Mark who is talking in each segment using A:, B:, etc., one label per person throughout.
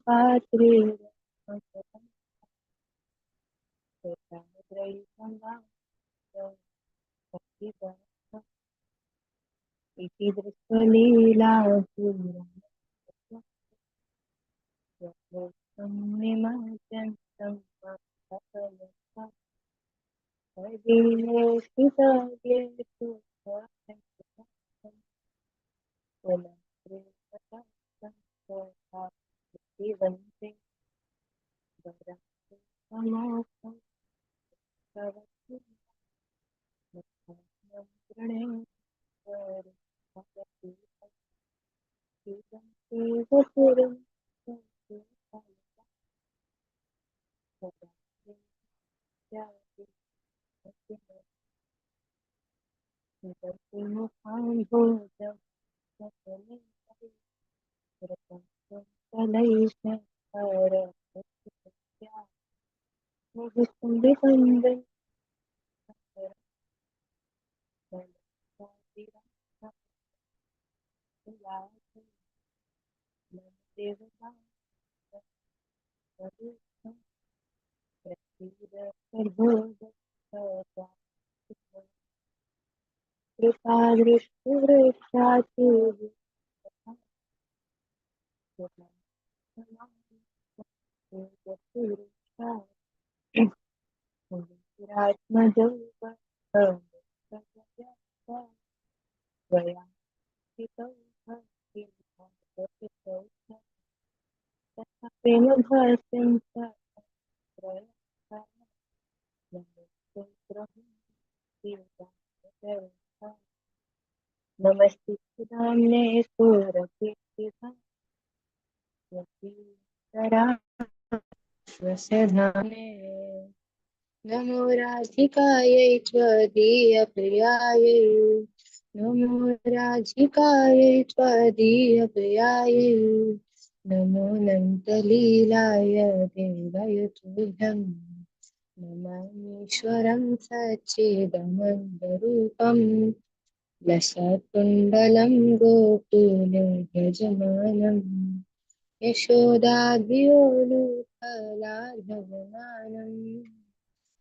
A: पात्रे इति दृष्टलीला नमस्ते सुदाम्ने स्वधाने नमो राधिकायै त्वदीयप्रियायै नमो राधिकायै त्वदीयप्रियायै नमो नन्दलीलाय देवयुतुभ्यं नमामीश्वरं सच्चिदानन्दरूपम् लसत्कुण्डलं गोकुले भजमानम् यशोदाभियोलुफलार्धमानम्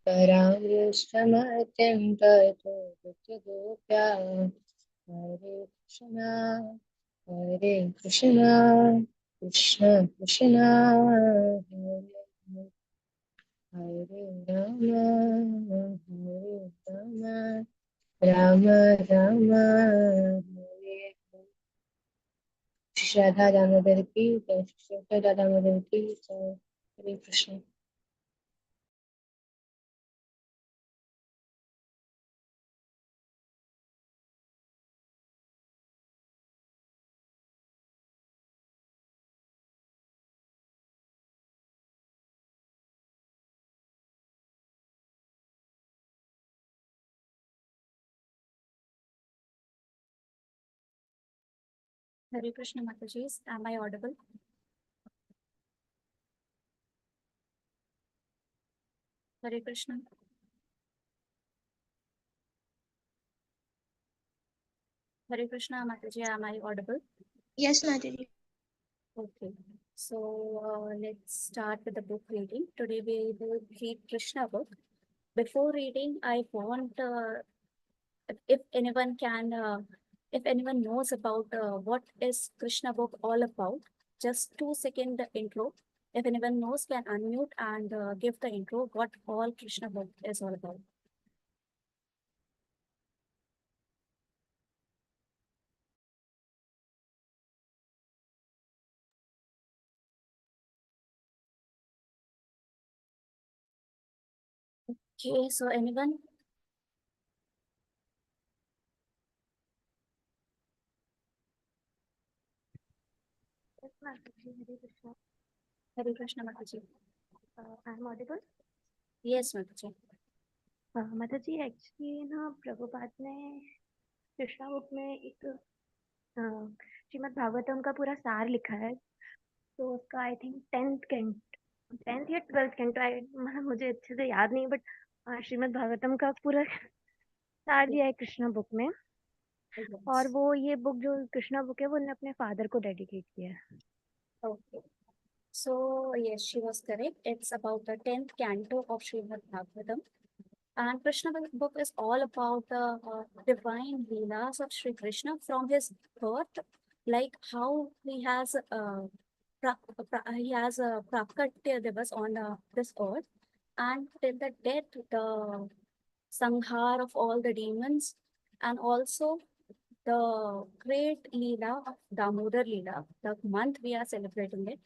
A: परामृष्टमत्यं ततो गोप्या हरे कृष्णा कृष्ण कृष्ण हरे राम राम राम हरे श्रद्धा दामोदर की जय श्रद्धा दामोदर की जय हरे Krishna.
B: Hare Krishna Mataji, am I audible? Hare Krishna. Hare Krishna Mataji, am I audible?
C: Yes, Mataji.
B: Okay. So let's start with the book reading. Today we will read Krishna book. Before reading, I want if anyone can, if anyone knows about what is Krishna book all about, just 2 second intro. If anyone knows, can unmute and give the intro what all Krishna book is all about. Okay, so anyone?
C: Yes, Mataji. Hare Krishna.
B: Hare Krishna Mataji.
C: I'm audible.
B: Yes, Mataji.
C: Mataji, actually ना प्रभुपाद ने Krishna book में एक श्रीमद् भागवतम का पूरा सार लिखा है, तो उसका आई थिंक 10th या 12th कैंट, मतलब मुझे अच्छे से याद नहीं, बट श्रीमद् भागवतम का पूरा सार दिया है कृष्णा बुक में। और
B: Yes.
C: वो ये बुक जो कृष्णा बुक है वो उन्होंने अपने फादर को डेडिकेट किया है।
B: Okay. So yes, she was correct. It's about the 10th canto of Srimad Bhagavatam. And Krishna book is all about the divine leelas of Sri Krishna from his birth, like how he has a prakatya divas on this earth, and till the death, the sanghar of all the demons, and also the great leela of Damodar Leela, the month we are celebrating it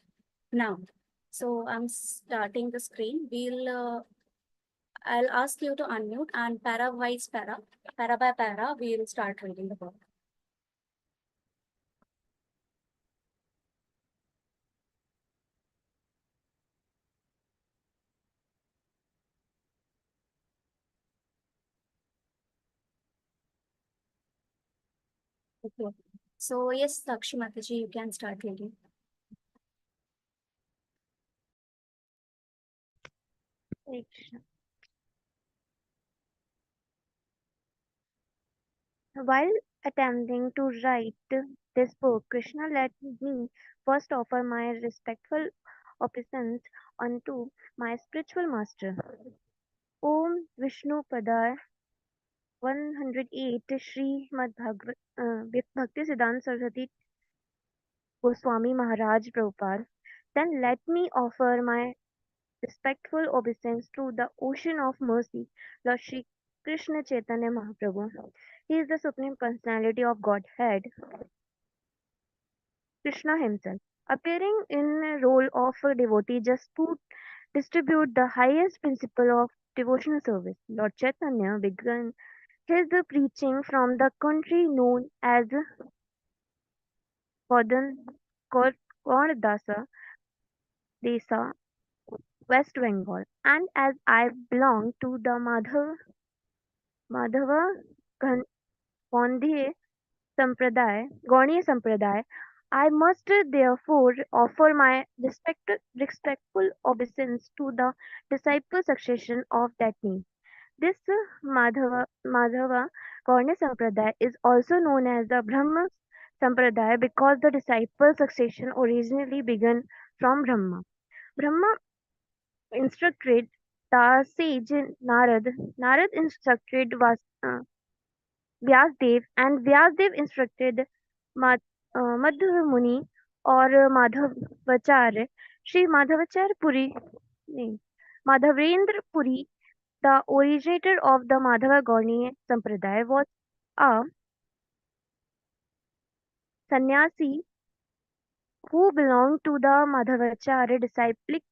B: now. So I'm starting the screen. I'll ask you to unmute, and para by para, we'll start reading the book. Okay. So yes, Sakshi Mataji, you can start reading.
C: Hare Krishna. While attempting to write this book, Krishna let me first offer my respectful obeisance unto my spiritual master. Om Vishnu Padar 108 Srimad Bhakti Siddhanta Saraswati Goswami Maharaj Prabhupada. Then let me offer my respectful obeisance to the ocean of mercy, Lord Shri Krishna Chaitanya Mahaprabhu. He is the Supreme Personality of Godhead, Krishna himself, appearing in a role of a devotee just to distribute the highest principle of devotional service. Lord Chaitanya began his preaching from the country known as Godan Dasa Desa, West Bengal, and as I belong to the Madhava Gandhi Gaudiya Sampradaya, I must therefore offer my respectful obeisance to the disciple succession of that name. This Madhava Gaudiya Sampradaya is also known as the Brahma Sampradaya because the disciple succession originally began from Brahma. Brahma instructed the sage Narad. Narad instructed Vyasdev, and Vyasdev instructed Mad, Madhva Muni or Madhavacharya. Sri Madhavacharya Puri, nahi, Madhavrendra Puri, the originator of the Madhava Gauni Sampradaya, was a sannyasi who belonged to the Madhavacharya disciplic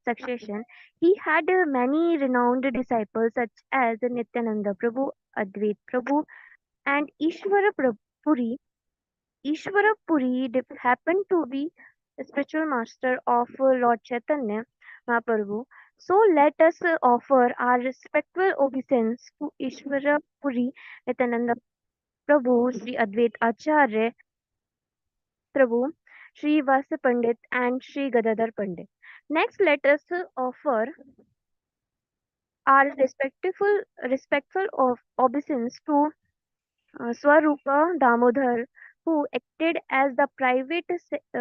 C: succession. He had many renowned disciples such as Nityananda Prabhu, Advait Prabhu, and Puri. Ishvara Puri happened to be the spiritual master of Lord Chaitanya Mahaprabhu. So let us offer our respectful obeisance to Ishvara Puri, Nityananda Prabhu, Sri Advait Acharya Prabhu, Sri Vasa Pandit, and Sri Gadadhar Pandit. Next, let us offer our respectful of obeisance to Swarupa Damodar, who acted as the private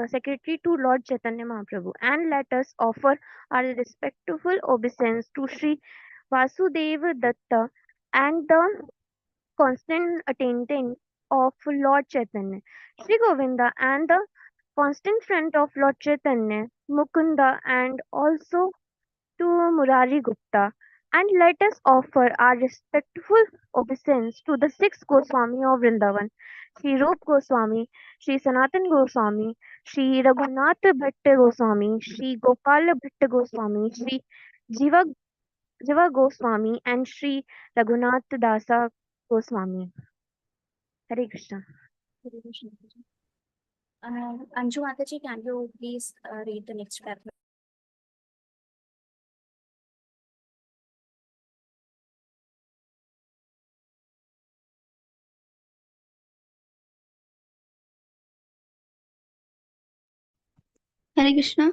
C: secretary to Lord Chaitanya Mahaprabhu. And let us offer our respectful obeisance to Sri Vasudeva Datta and the constant attendant of Lord Chaitanya, Sri Govinda, and the constant friend of Lord Chaitanya, Mukunda, and also to Murari Gupta. And let us offer our respectful obeisance to the six Goswami of Vrindavan, Sri Rup Goswami, Sri Sanatan Goswami, Sri Raghunath Bhatt Goswami, Sri Gopal Bhatt Goswami, Sri Jiva, Jiva Goswami, and Sri Raghunath Dasa Goswami. Hare Krishna.
B: Anju Mataji, can you please read the next paragraph?
D: Hare Krishna.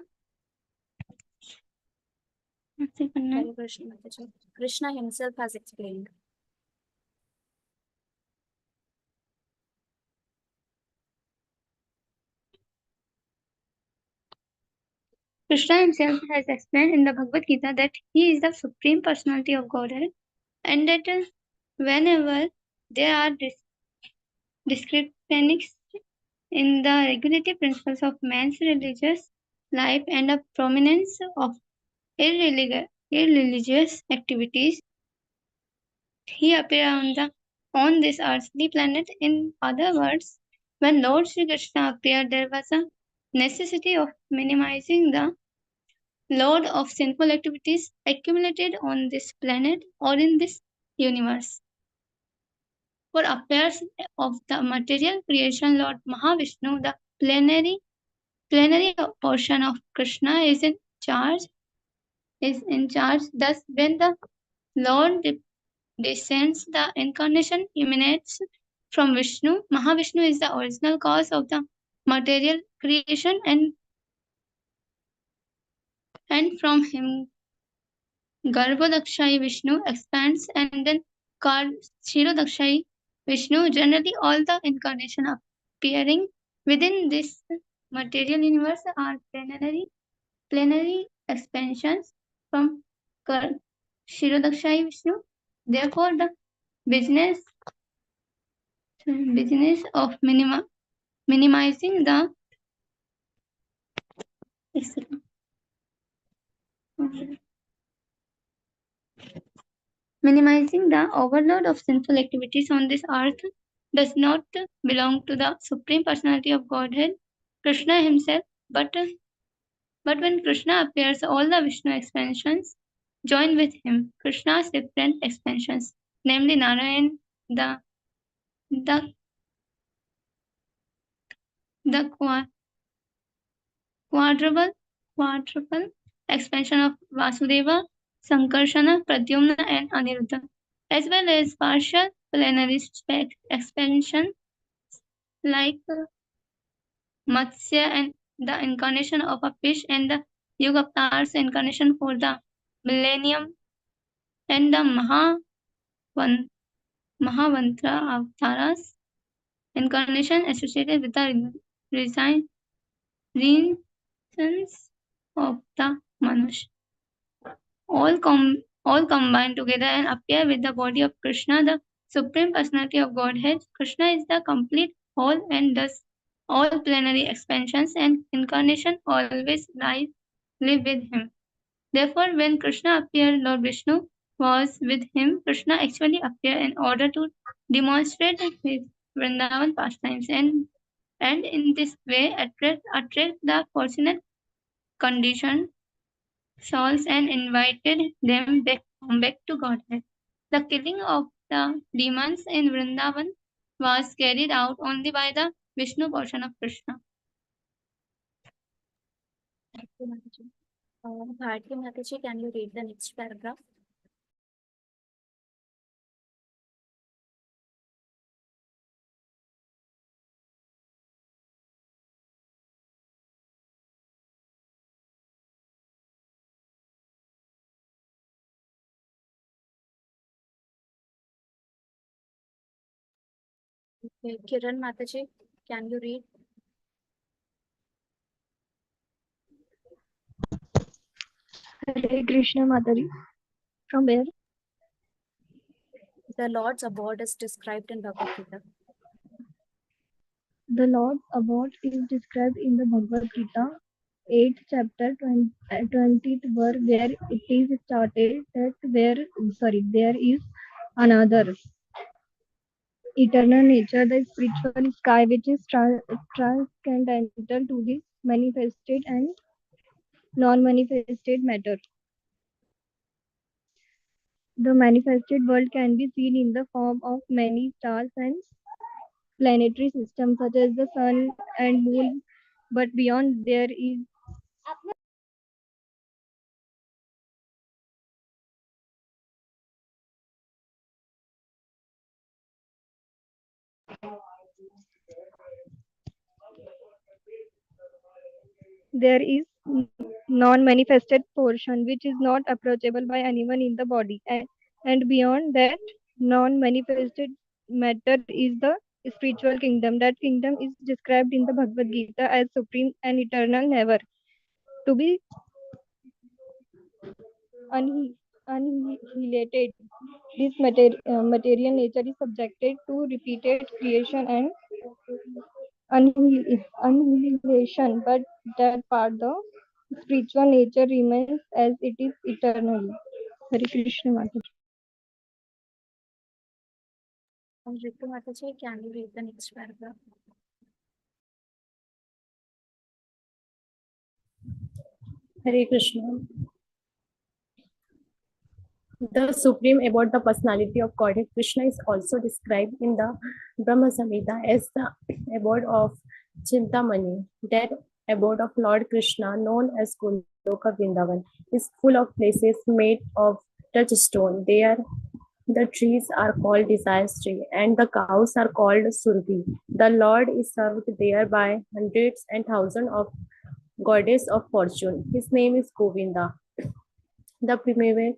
B: Hare Krishna Mataji. Krishna himself has explained.
D: Krishna himself has explained in the Bhagavad Gita that he is the Supreme Personality of Godhead and that whenever there are discrepancies in the regulative principles of man's religious life and the prominence of irreligious activities, he appears on this earthly planet. In other words, when Lord Sri Krishna appeared, there was a necessity of minimizing the load of sinful activities accumulated on this planet or in this universe. For affairs of the material creation, Lord Mahavishnu, the plenary portion of Krishna, is in charge. Thus, when the Lord descends, the incarnation emanates from Vishnu. Mahavishnu is the original cause of the material creation, and from him Garbhodakshai Vishnu expands, and then Kshirodakshai Vishnu. Generally, all the incarnation appearing within this material universe are plenary expansions from Kshirodakshai Vishnu. Therefore, the business business of minimizing the minimizing the overload of sinful activities on this earth does not belong to the Supreme Personality of Godhead, Krishna himself, but when Krishna appears, all the Vishnu expansions join with him. Krishna's different expansions, namely Narayan, the, the quadruple expansion of Vasudeva, Sankarshana, Pradyumna, and Aniruddha, as well as partial plenary expansion like Matsya and the incarnation of a fish, and the Yuga Avatars incarnation for the millennium, and the Mahavantra Avatars incarnation associated with the renaissance of the Manush. All combine together and appear with the body of Krishna, the Supreme Personality of Godhead. Krishna is the complete whole, and thus all plenary expansions and incarnation always live with him. Therefore, when Krishna appeared, Lord Vishnu was with him. Krishna actually appeared in order to demonstrate his Vrindavan pastimes, and in this way attract the fortunate conditioned souls and invited them back to Godhead. The killing of the demons in Vrindavan was carried out only by the Vishnu portion of Krishna.
B: Thank you, Mataji. Bharti Mataji, can you read the next paragraph? Okay, Kiran Mataji, can you read?
C: Hare Krishna Mataji. From where?
B: The Lord's abode is described in Bhagavad Gita.
C: The Lord's abode is described in the Bhagavad Gita, 8th chapter, 20th verse, where it is started that there is another eternal nature, the spiritual sky, which is transcendental to this manifested and non-manifested matter. The manifested world can be seen in the form of many stars and planetary systems such as the sun and moon, but beyond there is
E: there is non-manifested portion which is not approachable by anyone in the body, and beyond that non-manifested matter is the spiritual kingdom. That kingdom is described in the Bhagavad Gita as supreme and eternal, never to be annihilated. This material nature is subjected to repeated creation and annihilation, but that part, the spiritual nature, remains as it is eternally. Hare Krishna Mataji.
B: Ritu Mataji, can you read the next paragraph?
F: Hare Krishna. The supreme abode, the personality of Godhead Krishna, is also described in the Brahma Samhita as the abode of Chintamani. That abode of Lord Krishna, known as Goloka Vrindavan, is full of places made of touchstone. There, the trees are called desire tree, and the cows are called surbi. The Lord is served there by hundreds and thousands of goddess of fortune. His name is Govinda, the primeval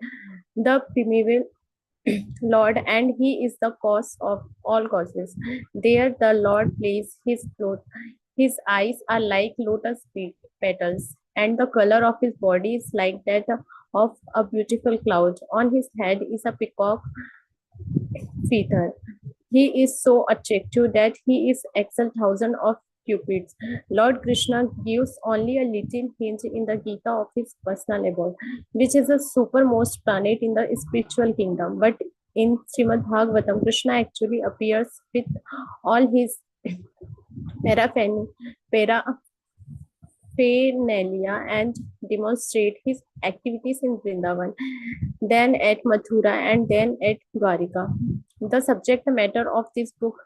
F: Lord, and he is the cause of all causes. There the Lord plays his flute. His eyes are like lotus petals, and the color of his body is like that of a beautiful cloud. On his head is a peacock feather. He is so attractive that he is excelled thousand of cupids. Lord Krishna gives only a little hint in the Gita of his personal abode, which is the supermost planet in the spiritual kingdom. But in Srimad Bhagavatam, Krishna actually appears with all his paraphernalia and demonstrate his activities in Vrindavan, then at Mathura, and then at Dwarika. The subject matter of this book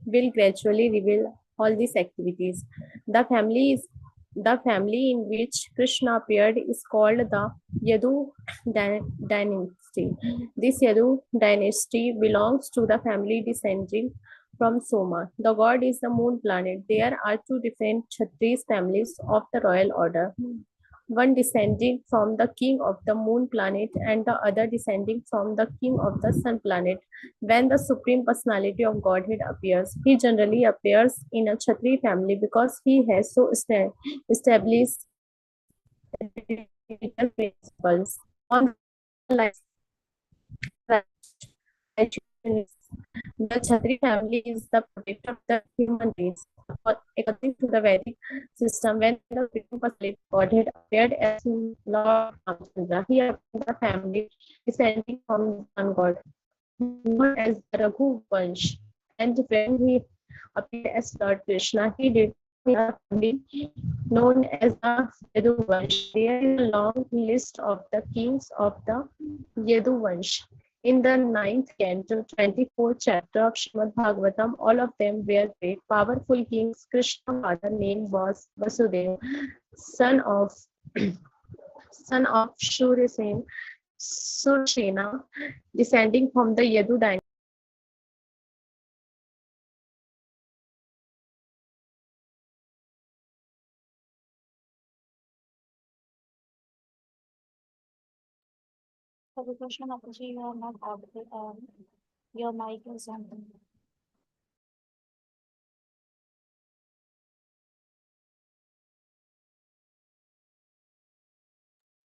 F: will gradually reveal all these activities. The family in which Krishna appeared is called the Yadu dynasty. This Yadu dynasty belongs to the family descending from Soma. The god is the moon planet. There are two different Kshatriya families of the royal order, one descending from the king of the moon planet and the other descending from the king of the sun planet. When the supreme personality of Godhead appears, he generally appears in a Kshatriya family because he has so established religious principles on life. The Kshatriya family is the protector of the human race. According to the Vedic system, when the Supreme Personality of Godhead appeared as Lord Ramchandra, he appeared in the family descending from the sun god, known as the Raghu Vansh. And when he appeared as Lord Krishna, he did in a family known as the Yadu Vansh. There is a long list of the kings of the Yadu Vansh. In the 9th canto, 24th chapter of Srimad Bhagavatam, all of them were great, powerful kings. Krishna's father name was Vasudeva, son of Sursena, descending from the Yadu dynasty.
B: Hare Krishna Mataji, you are not audible. Your mic is on.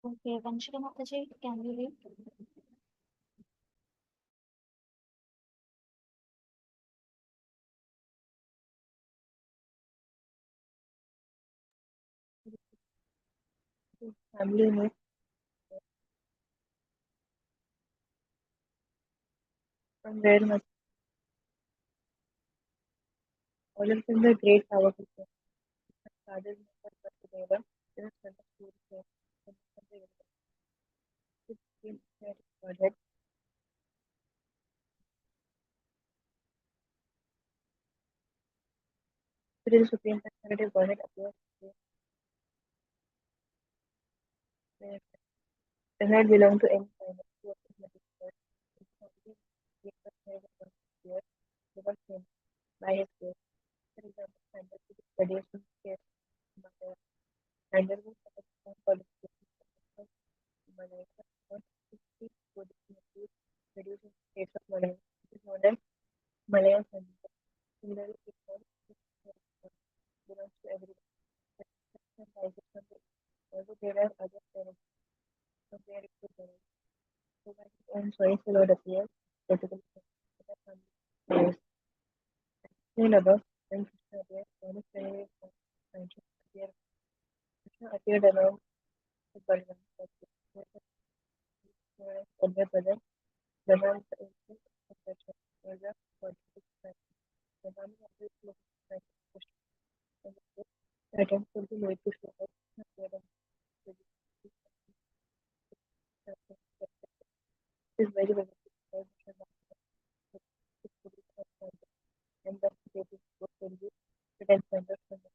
B: Okay, Vanshika Mataji, can you read?
A: family में from where much all of them were great powerful kings. Father was Vasudeva, then son of Surya, then son of Indra. This became their Godhead. Today the Supreme Personality of Godhead appears where does not belong to any dynasty of Islamic church. It is only the head of one sphere, given him by his grace. For example, standard to the studies from care, underwent a strong political reform in Malaysia on 50 Buddhist reducing states of Malayan. It is known as Malayan Sanjita. Similarly, it belongs to everyone. The exception rises from the although there are other parents from where it could arise. So when his own choice the Lord appears, particularly other family explained above, when Krishna appeared, one is very mentioned appear. Krishna appeared along with Balaram, but elder brother, Balaram is the ancient of Krishna, was a political man. Balaram always looked like Krishna, and the attempt could be made to show how Krishna appeared and is very vivid because Krishna is fully transcendent, and thus the baby book will be the transcendent from the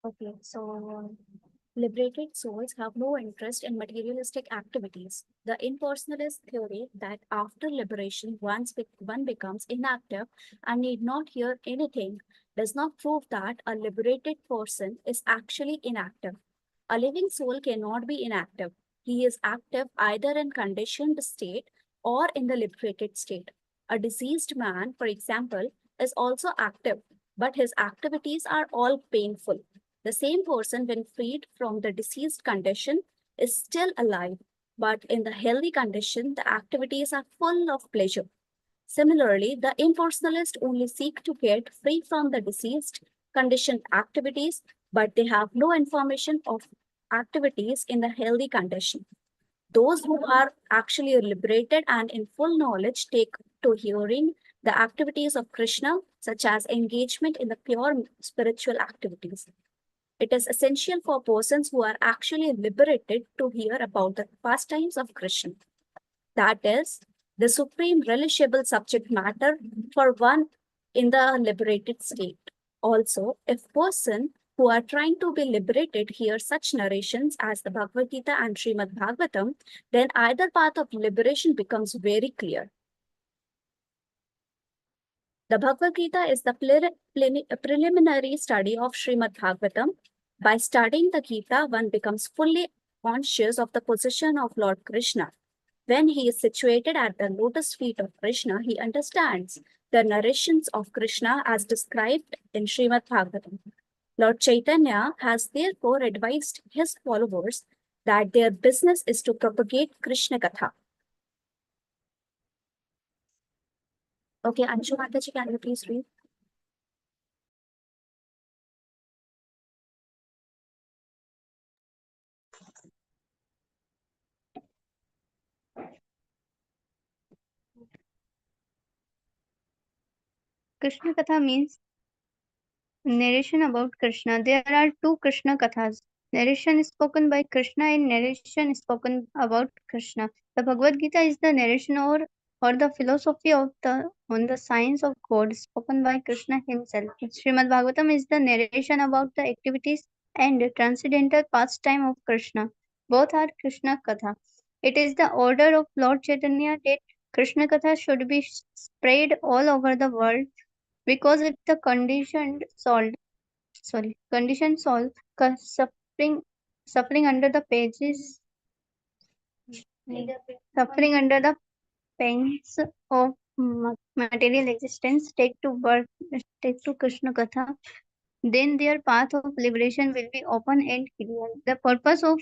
B: Okay, so liberated souls have no interest in materialistic activities. The impersonalist theory that after liberation one becomes inactive and need not hear anything does not prove that a liberated person is actually inactive. A living soul cannot be inactive. He is active either in conditioned state or in the liberated state. A diseased man, for example, is also active, but his activities are all painful. The same person, when freed from the diseased condition, is still alive, but in the healthy condition, the activities are full of pleasure. Similarly, the impersonalists only seek to get free from the diseased conditioned activities, but they have no information of activities in the healthy condition. Those who are actually liberated and in full knowledge take to hearing the activities of Krishna, such as engagement in the pure spiritual activities. It is essential for persons who are actually liberated to hear about the pastimes of Krishna. That is, the supreme relishable subject matter for one in the liberated state. Also, if person who are trying to be liberated hear such narrations as the Bhagavad Gita and Srimad Bhagavatam, then either path of liberation becomes very clear. The Bhagavad Gita is the preliminary study of Srimad Bhagavatam. By studying the Gita, one becomes fully conscious of the position of Lord Krishna. When he is situated at the lotus feet of Krishna, he understands the narrations of Krishna as described in Srimad Bhagavatam. Lord Chaitanya has therefore advised his followers that their business is to propagate Krishna Katha. Okay, Anshu Mataji, can you please read?
D: Krishna Katha means narration about Krishna. There are two Krishna Kathas. Narration spoken by Krishna and narration spoken about Krishna. The Bhagavad Gita is the narration or the philosophy of the on the science of God spoken by Krishna himself. Srimad Bhagavatam is the narration about the activities and transcendental pastime of Krishna. Both are Krishna Katha. It is the order of Lord Chaitanya that Krishna Katha should be spread all over the world because if the condition solved, suffering under the pages, suffering under the pains of material existence take to Krishna Katha, then their path of liberation will be open and clear. The purpose of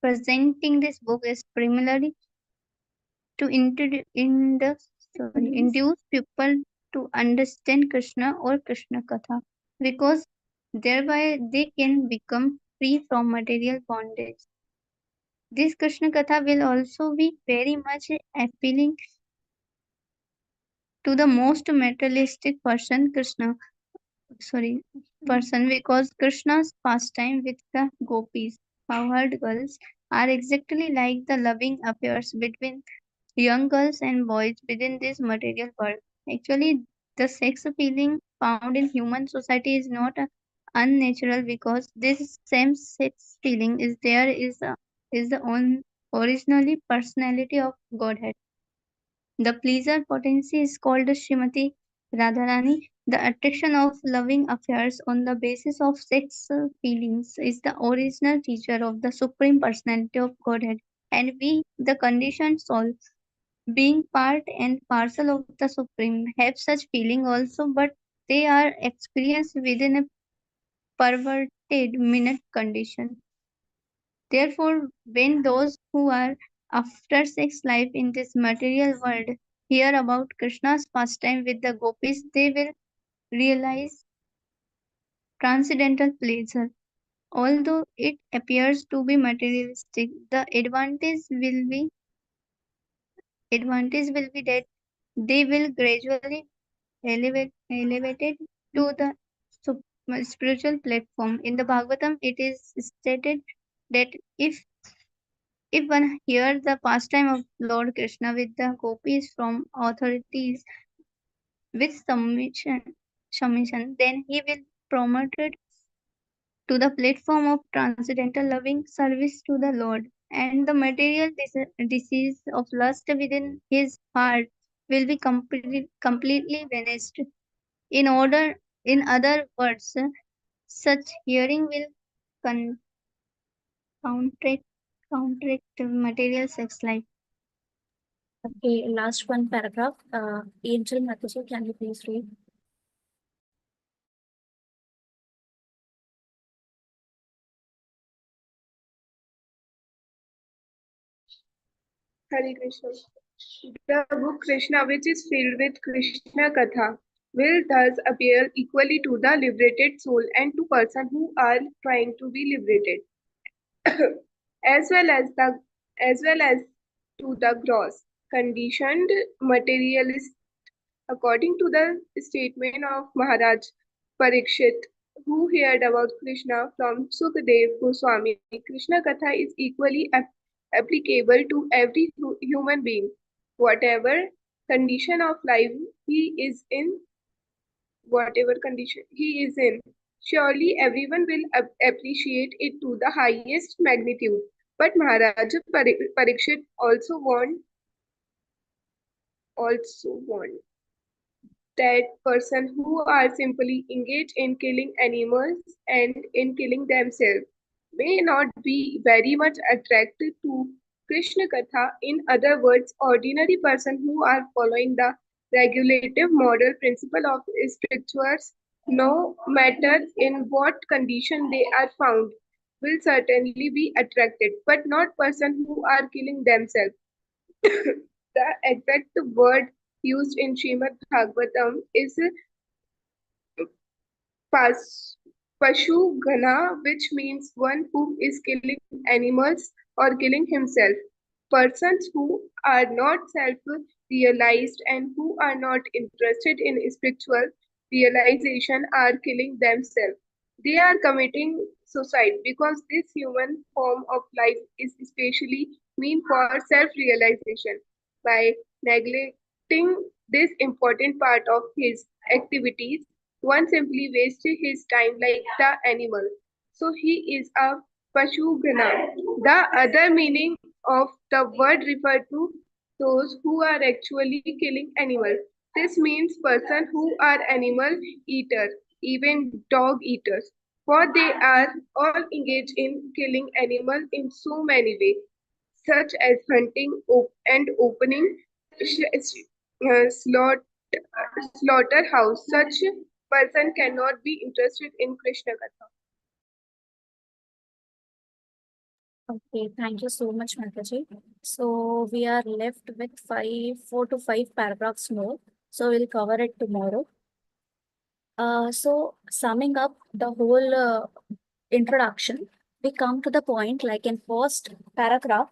D: presenting this book is primarily to induce people to understand Krishna or Krishna Katha because thereby they can become free from material bondage. This Krishna Katha will also be very much appealing to the most materialistic person because Krishna's pastime with the gopis, cowherd girls, are exactly like the loving affairs between young girls and boys within this material world. Actually, the sex feeling found in human society is not unnatural because this same sex feeling is there is the originally personality of Godhead. The pleasure potency is called Srimati Radharani. The attraction of loving affairs on the basis of sex feelings is the original teacher of the Supreme Personality of Godhead. And we, the conditioned soul, being part and parcel of the Supreme, have such feeling also, but they are experienced within a perverted minute condition. Therefore, when those who are after sex life in this material world hear about Krishna's pastime with the gopis, they will realize transcendental pleasure. Although it appears to be materialistic, the advantage will be that they will gradually elevated to the sup- spiritual platform. In the Bhagavatam, it is stated that if one hears the pastime of Lord Krishna with the gopis from authorities with submission, then he will promoted to the platform of transcendental loving service to the Lord, and the material disease of lust within his heart will be completely vanished. In other words, such hearing will con- counteract, counteract material sex life.
B: Okay, last one paragraph. Angel Mataji, can you please read?
G: Hare Krishna. The book Krishna, which is filled with Krishna Katha, will thus appear equally to the liberated soul and to persons who are trying to be liberated, as well as to the gross, conditioned materialist. According to the statement of Maharaj Parikshit, who heard about Krishna from Sukadev Goswami, Krishna Katha is equally applicable to every human being, whatever condition of life he is in, whatever condition he is in. Surely everyone will appreciate it to the highest magnitude. But Maharaj Parikshit also warned that person who are simply engaged in killing animals and in killing themselves may not be very much attracted to Krishna Katha. In other words, ordinary person who are following the regulative moral principle of spirituals, no matter in what condition they are found, will certainly be attracted, but not person who are killing themselves. The exact word used in Srimad Bhagavatam is pas, Pashu Gana, which means one who is killing animals or killing himself. Persons who are not self realized and who are not interested in spiritual realization are killing themselves. They are committing suicide because this human form of life is especially mean for self realization. By neglecting this important part of his activities, one simply wastes his time like the animal. So he is a Pashugana. The other meaning of the word refer to those who are actually killing animals. This means person who are animal eaters, even dog eaters. For they are all engaged in killing animals in so many ways, such as hunting and opening slaughterhouse. Such person cannot be interested in Krishna Katha.
B: Okay, thank you so much, Mataji. So we are left with 4 to 5 paragraphs more. So we'll cover it tomorrow. So summing up the whole introduction, we come to the point like in first paragraph,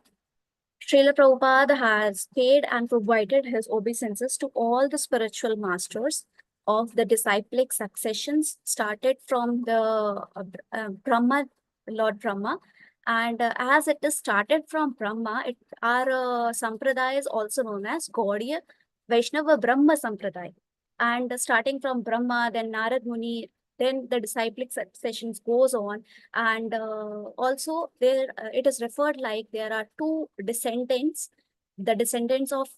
B: Srila Prabhupada has paid and provided his obeisances to all the spiritual masters of the disciplic successions started from the Brahma, Lord Brahma, And as it is started from Brahma, our Sampradaya is also known as Gaudiya Vaishnava Brahma Sampradaya. And starting from Brahma, then Narad Muni, then the disciplic sessions goes on. And also there it is referred like there are two descendants, the descendants of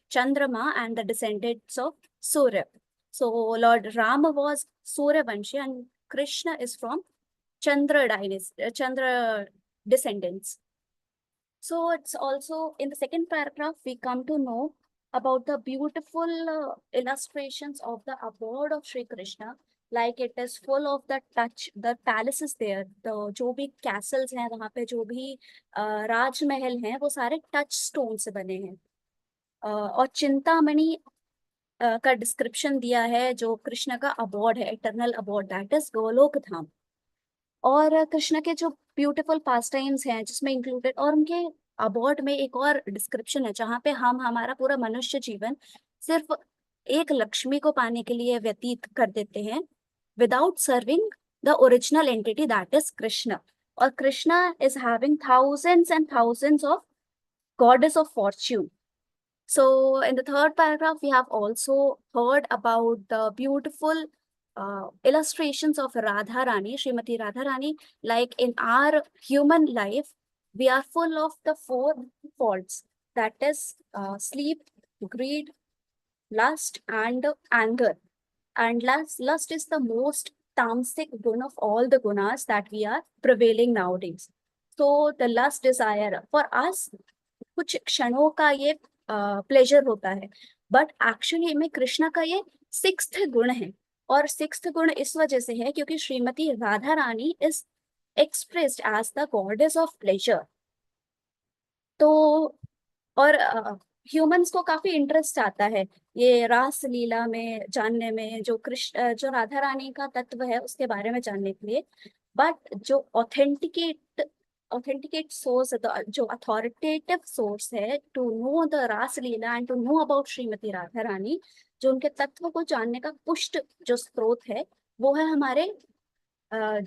B: Chandrama and the descendants of Surya. So Lord Rama was Surya Vanshi and Krishna is from Chandra dynasty, Chandra descendants. So it's also in the second paragraph, we come to know about the beautiful illustrations of the abode of Sri Krishna. Like it is full of the touch, the palaces there, the जो भी castles हैं वहाँ पे जो भी राजमहल हैं वो सारे touch stone से बने हैं और चिंतामणि का डिस्क्रिप्शन दिया है जो कृष्ण का अबॉर्ड है इटरनल अबॉर्ड दैट इज गोलोक धाम और कृष्ण के जो ब्यूटीफुल पास टाइम्स हैं जिसमें इंक्लूडेड और उनके अबॉर्ड में एक और डिस्क्रिप्शन है जहाँ पे हम हमारा पूरा मनुष्य जीवन सिर्फ एक लक्ष्मी को पाने के लिए व्यतीत कर देते हैं without serving the original entity that is Krishna और Krishna is having thousands and thousands of goddess of fortune. So in the third paragraph, we have also heard about the beautiful illustrations of Radharani, Srimati Radharani. Like in our human life, we are full of the four faults. That is sleep, greed, lust, and anger. And lust is the most tamasic gun of all the gunas that we are prevailing nowadays. So the lust desire for us कुछ क्षणों का ये pleasure होता है but actually में कृष्णा का ये sixth गुण है और सिक्स्थ गुण इस वजह से है क्योंकि Shrimati Radha Rani is expressed as the goddess of pleasure. तो और ह्यूमंस को काफी इंटरेस्ट आता है ये रास लीला में जानने में जो कृष्ण जो राधा रानी का तत्व है उसके बारे में जानने के लिए. बट जो ऑथेंटिकेट सोर्स जो अथॉरिटेटिव सोर्स है to know the Ras Lila and to know about Shrimati Radha Rani जो उनके तत्व को जानने का पुष्ट जो स्रोत है वो है हमारे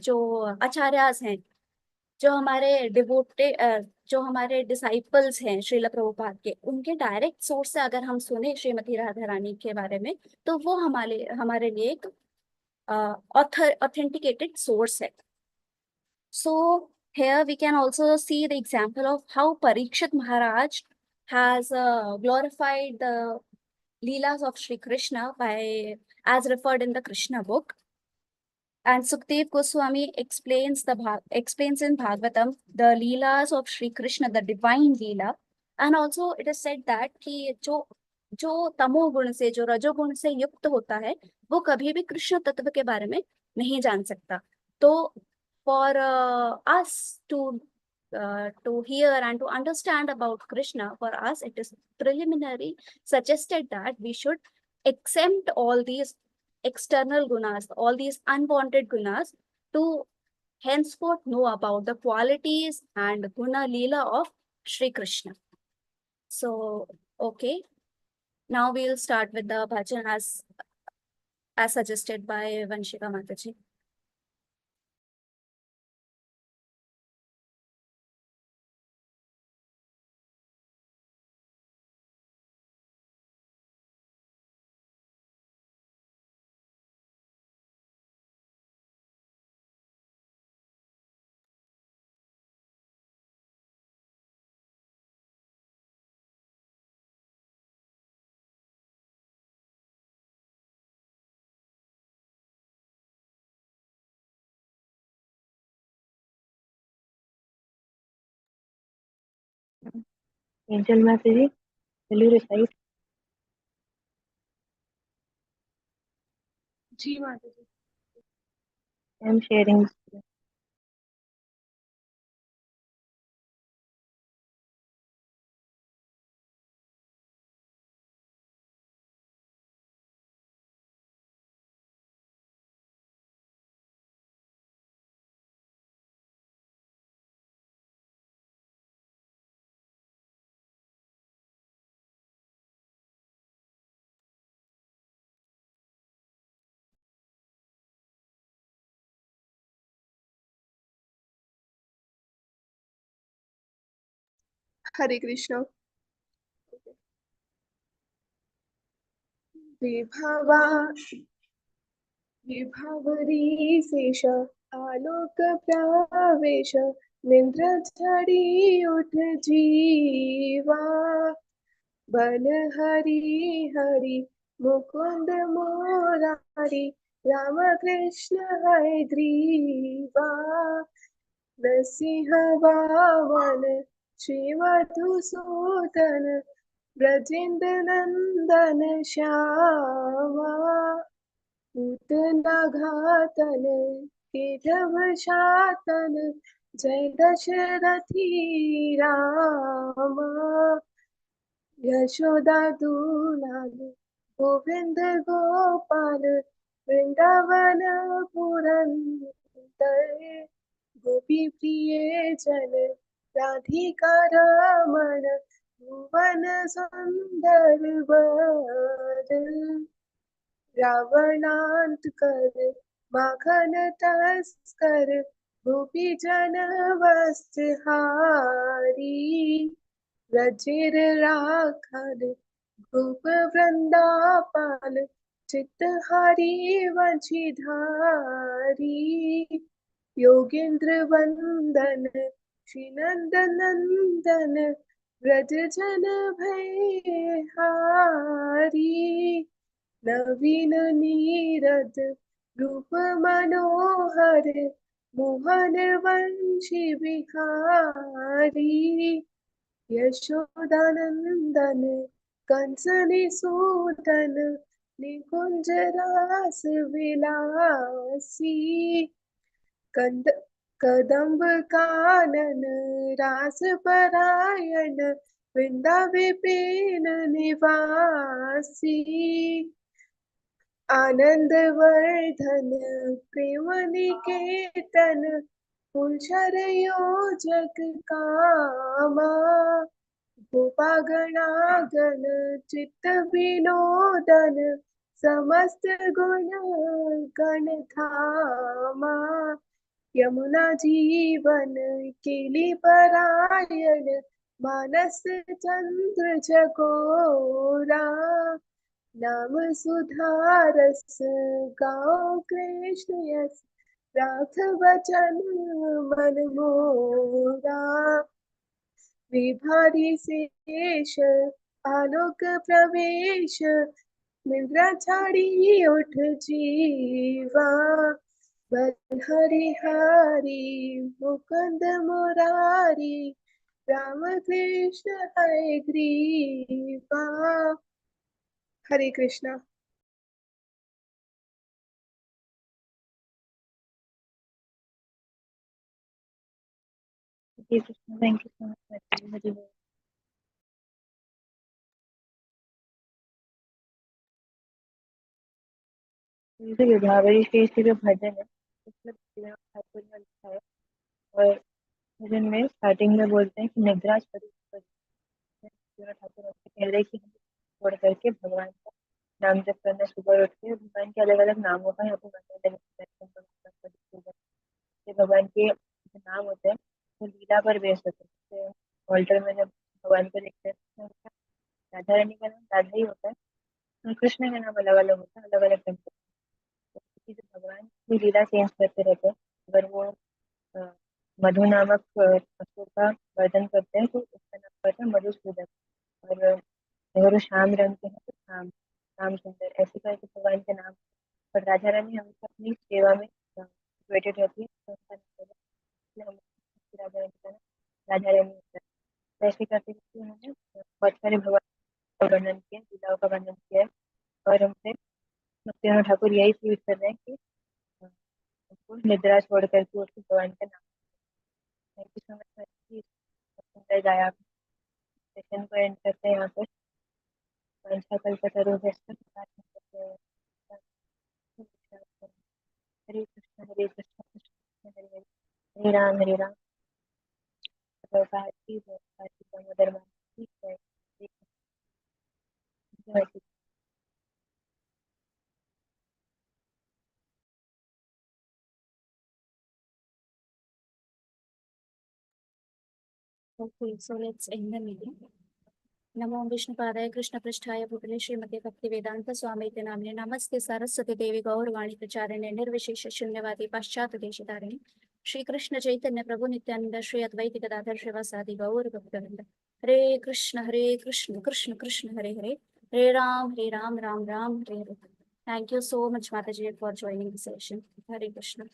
B: जो आचार्यास हैं जो हमारे डिवोटे जो हमारे डिसाइपल्स हैं श्रील प्रभुपाद के उनके डायरेक्ट सोर्स से अगर हम सुने श्रीमती राधा रानी के बारे में तो वो हमारे हमारे लिए एक ऑथेंटिकेटेड सोर्स है. So here we can also see the example of how Parikshit Maharaj has glorified the Leelas of Sri Krishna by as referred in the Krishna book. And Sukhdev Goswami explains explains in Bhagavatam the Leelas of Sri Krishna, the divine Leela. And also it is said that कि जो तमोगुण से जो रजोगुण से युक्त होता है वो कभी भी कृष्ण तत्व के बारे में नहीं जान सकता. तो for us to hear and to understand about Krishna, for us it is preliminary suggested that we should exempt all these external gunas, all these unwanted gunas, to henceforth know about the qualities and guna leela of Sri Krishna. So, okay, now we will start with the bhajan as suggested by Vanshika Mataji.
A: Angel Mataji, will you recite?
G: जी माता जी.
A: I am sharing.
G: Hare Krishna. विभवा विभवरी शेष आलोक प्रवेश निद्र झड़ी उठ जीवा बल हरि हरि मुकुंद मुरारी राम कृष्ण हरे ग्रीवा नरसिंह वामन श्री मधुसूदन ब्रजेंद्र नंदन श्यामा पूतना घातन केशव शातन जय दशरथी रामा यशोदा दुलाल गोविंद गोपाल वृंदावन पुरंदर गोपी प्रिय जन राधिका रमण भुवन सुंदर वर रावणांत कर माखन तस्कर गोपी जन वस्त्रहारी रचिर राखन गोप वृंदापाल चित्तहारी वंशीधारी योगेंद्र वंदन श्री नंदन नंदन व्रज जन भयहारी नवीन नीरद रूप मनोहर मोहन वंशी बिहारी यशोदानंदन कंसनि सूदन निकुंज रास विलासी कदम्ब कानन रास परायण वृंदा विपिन निवासी आनंद वर्धन प्रेम निकेतन कुलशर योजक कामा गोपागणागण चित्त विनोदन समस्त गुण गण धामा यमुना जीवन केली परायण मानस चंद्र चकोरा नाम सुधारस गाओ कृष्ण यस राख वचन मन मोरा विभारी शेष आलोक प्रवेश निद्रा छाड़ी उठ जीवा बल हरि हरि मुकुंद मुरारी राम कृष्ण हरे ग्रीवा हरे Krishna
A: Hare Krishna. Thank you so much, Vaishnavi. Hari Bol. ये जो विभावरी शेष के जो भजन है उसमें भक्तिविनोद ठाकुर ने लिखा है। और भजन में स्टार्टिंग में बोलते हैं कि निद्रा स्वरूप भक्तिविनोद ठाकुर हमसे कह रहे हैं कि हम छोड़ करके भगवान का नाम जप करना सुबह उठ के भगवान के अलग अलग नामों का यहाँ पे वर्णन है। भगवान के जो नाम होते हैं वो लीला पर बेस होते हैं। जैसे ऑल्टर में जब भगवान को देखते हैं तो उसमें राधा रानी का नाम राधा ही होता है और कृष्ण का नाम अलग अलग होता है अलग अलग ढंग से। तो किसी से भगवान की लीला चेंज करते रहते हैं। अगर वो अ, मधु नामक असुर का वर्णन करते हैं तो उसका नाम पड़ता है मधुसूदन। और अगर वो श्याम रंग के हैं तो श्याम श्याम सुंदर ऐसे करके भगवान के नाम। पर राधा रानी हमेशा अपनी सेवा में वेटेड रहती है तो उनका नाम होता है। इसलिए हम राधा रानी का नाम राधा रानी होता है। तो ऐसे करते करते उन्होंने बहुत सारे भगवान का वर्णन किया लीलाओं का वर्णन किया है। और हमसे भक्तिनाथ ठाकुर यही फील कर रहे हैं कि हमको निद्रा छोड़ करके उठ के भगवान का नाम। थैंक यू सो मच सुंदर गाया आपने। सेशन को एंड करते हैं यहाँ पर। वंशा कल्पतरुभ्यश्च कृपा सिंधुभ्यो हरे कृष्ण हरे कृष्ण कृष्ण कृष्ण हरे हरे हरे राम भारती भारती दामोदर माता जय हरे कृष्ण जय Shri
B: Okay, so let's end the meeting. नमो विष्णुपादाय कृष्णपृष्ठाय भूतले श्रीमते भक्तिवेदांत स्वामीते नाम्ने नमस्ते सरस्वती देवी गौरवाणी प्रचारिणे निर्विशेष शून्यवादी पाश्चात्य देशधारिणे श्री कृष्ण चैतन्य प्रभु नित्यानंद श्री अद्वैत गदाधर श्रीवासादि गौर भक्तवृंद हरे Krishna Krishna Krishna Hare Hare Hare Ram Ram Ram Hare Hare. Thank you so much, Mataji, for joining the session. Hare Krishna.